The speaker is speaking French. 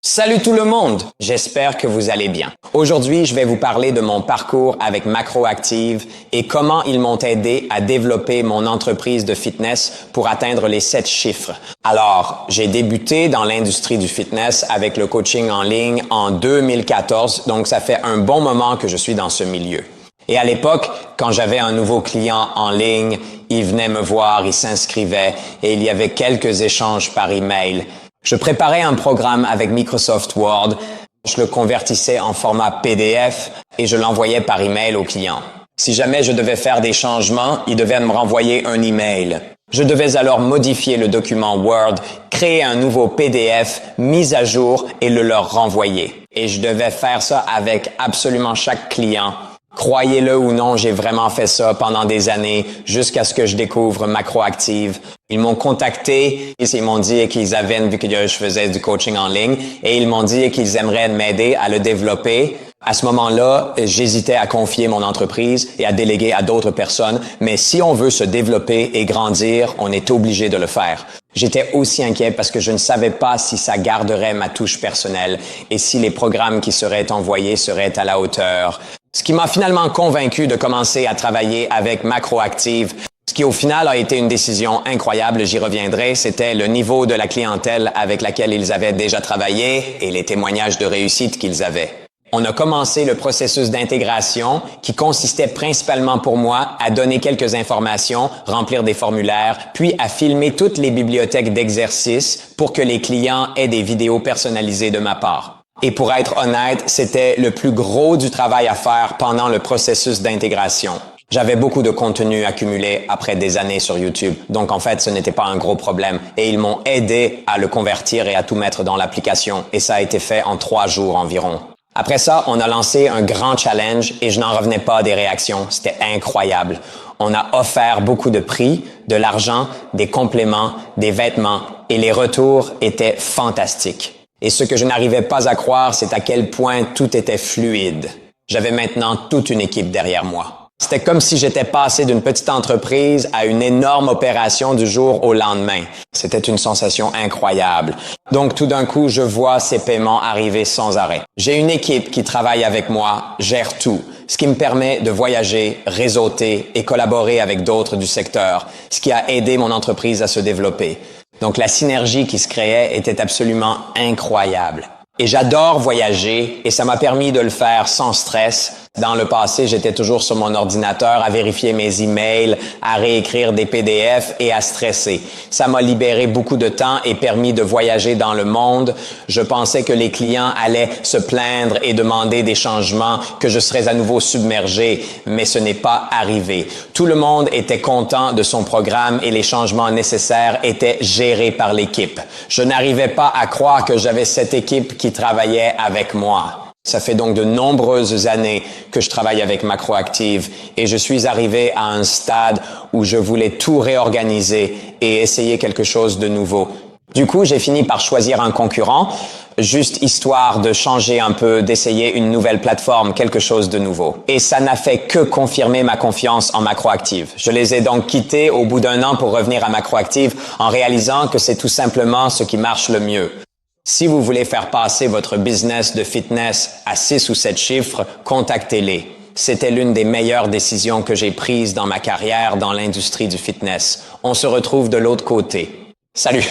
Salut tout le monde! J'espère que vous allez bien. Aujourd'hui, je vais vous parler de mon parcours avec Macroactive et comment ils m'ont aidé à développer mon entreprise de fitness pour atteindre les 7 chiffres. Alors, j'ai débuté dans l'industrie du fitness avec le coaching en ligne en 2014, donc ça fait un bon moment que je suis dans ce milieu. Et à l'époque, quand j'avais un nouveau client en ligne, il venait me voir, il s'inscrivait et il y avait quelques échanges par email. Je préparais un programme avec Microsoft Word, je le convertissais en format PDF et je l'envoyais par email au client. Si jamais je devais faire des changements, il devait me renvoyer un email. Je devais alors modifier le document Word, créer un nouveau PDF, mis à jour et le leur renvoyer. Et je devais faire ça avec absolument chaque client. Croyez-le ou non, j'ai vraiment fait ça pendant des années jusqu'à ce que je découvre Macroactive. Ils m'ont contacté, ils m'ont dit qu'ils avaient, vu que je faisais du coaching en ligne, et ils m'ont dit qu'ils aimeraient m'aider à le développer. À ce moment-là, j'hésitais à confier mon entreprise et à déléguer à d'autres personnes, mais si on veut se développer et grandir, on est obligé de le faire. J'étais aussi inquiet parce que je ne savais pas si ça garderait ma touche personnelle et si les programmes qui seraient envoyés seraient à la hauteur. Ce qui m'a finalement convaincu de commencer à travailler avec Macroactive, ce qui au final a été une décision incroyable, j'y reviendrai, c'était le niveau de la clientèle avec laquelle ils avaient déjà travaillé et les témoignages de réussite qu'ils avaient. On a commencé le processus d'intégration qui consistait principalement pour moi à donner quelques informations, remplir des formulaires, puis à filmer toutes les bibliothèques d'exercices pour que les clients aient des vidéos personnalisées de ma part. Et pour être honnête, c'était le plus gros du travail à faire pendant le processus d'intégration. J'avais beaucoup de contenu accumulé après des années sur YouTube, donc en fait, ce n'était pas un gros problème. Et ils m'ont aidé à le convertir et à tout mettre dans l'application, et ça a été fait en 3 jours environ. Après ça, on a lancé un grand challenge et je n'en revenais pas des réactions. C'était incroyable. On a offert beaucoup de prix, de l'argent, des compléments, des vêtements et les retours étaient fantastiques. Et ce que je n'arrivais pas à croire, c'est à quel point tout était fluide. J'avais maintenant toute une équipe derrière moi. C'était comme si j'étais passé d'une petite entreprise à une énorme opération du jour au lendemain. C'était une sensation incroyable. Donc tout d'un coup, je vois ces paiements arriver sans arrêt. J'ai une équipe qui travaille avec moi, gère tout, ce qui me permet de voyager, réseauter et collaborer avec d'autres du secteur, ce qui a aidé mon entreprise à se développer. Donc la synergie qui se créait était absolument incroyable. Et j'adore voyager et ça m'a permis de le faire sans stress. Dans le passé, j'étais toujours sur mon ordinateur à vérifier mes emails, à réécrire des PDF et à stresser. Ça m'a libéré beaucoup de temps et permis de voyager dans le monde. Je pensais que les clients allaient se plaindre et demander des changements, que je serais à nouveau submergé, mais ce n'est pas arrivé. Tout le monde était content de son programme et les changements nécessaires étaient gérés par l'équipe. Je n'arrivais pas à croire que j'avais cette équipe qui travaillait avec moi. Ça fait donc de nombreuses années que je travaille avec Macroactive et je suis arrivé à un stade où je voulais tout réorganiser et essayer quelque chose de nouveau. Du coup, j'ai fini par choisir un concurrent, juste histoire de changer un peu, d'essayer une nouvelle plateforme, quelque chose de nouveau. Et ça n'a fait que confirmer ma confiance en Macroactive. Je les ai donc quittés au bout d'1 an pour revenir à Macroactive en réalisant que c'est tout simplement ce qui marche le mieux. Si vous voulez faire passer votre business de fitness à 6 ou 7 chiffres, contactez-les. C'était l'une des meilleures décisions que j'ai prises dans ma carrière dans l'industrie du fitness. On se retrouve de l'autre côté. Salut!